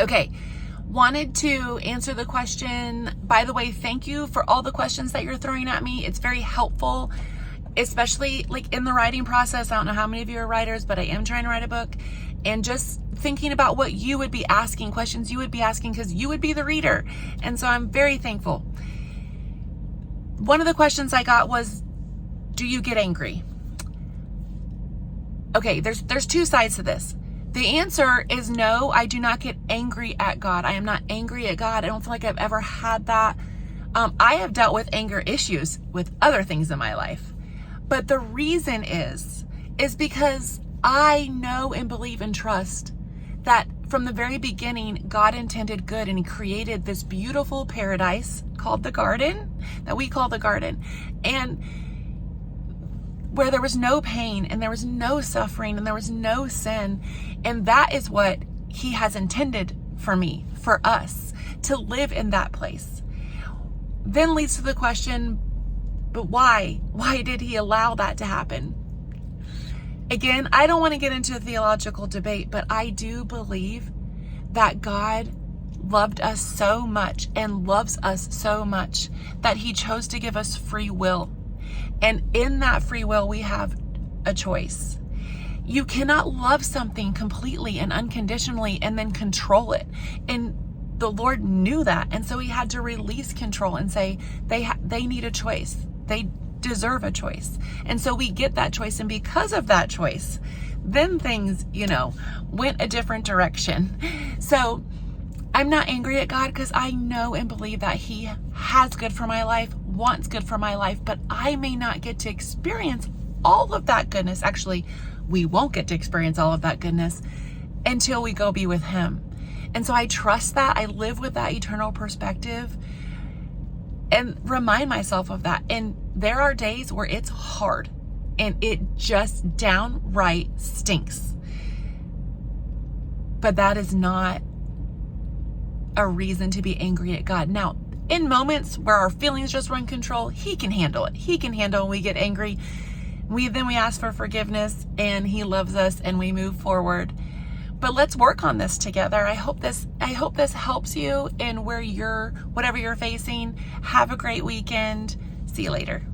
Okay, wanted to answer the question. By the way, thank you for all the questions that you're throwing at me. It's very helpful, especially like in the writing process. I don't know how many of you are writers, but I am trying to write a book, and just thinking about what you would be asking, questions you would be asking, because you would be the reader. And so I'm very thankful. One of the questions I got was, do you get angry? Okay, there's two sides to this. The answer is no, I do not get angry at God. I am not angry at God. I don't feel like I've ever had that. I have dealt with anger issues with other things in my life. But the reason is because I know and believe and trust that from the very beginning, God intended good, and he created this beautiful paradise called the garden, that we call the garden. And where there was no pain and there was no suffering and there was no sin. And that is what he has intended for me, for us, to live in that place. Then leads to the question, but why? Why did he allow that to happen? Again, I don't want to get into a theological debate, but I do believe that God loved us so much and loves us so much that he chose to give us free will. And in that free will, we have a choice. You cannot love something completely and unconditionally and then control it. And the Lord knew that. And so he had to release control and say, they need a choice. They deserve a choice. And so we get that choice. And because of that choice, then things, went a different direction. So I'm not angry at God, because I know and believe that he has good for my life, wants good for my life, but I may not get to experience all of that goodness. Actually, we won't get to experience all of that goodness until we go be with him. And so I trust that. I live with that eternal perspective and remind myself of that. And there are days where it's hard and it just downright stinks. But that is not a reason to be angry at God. Now, in moments where our feelings just run control, he can handle it. He can handle when we get angry. We ask for forgiveness, and he loves us, and we move forward. But let's work on this together. I hope this helps you in whatever you're facing. Have a great weekend. See you later.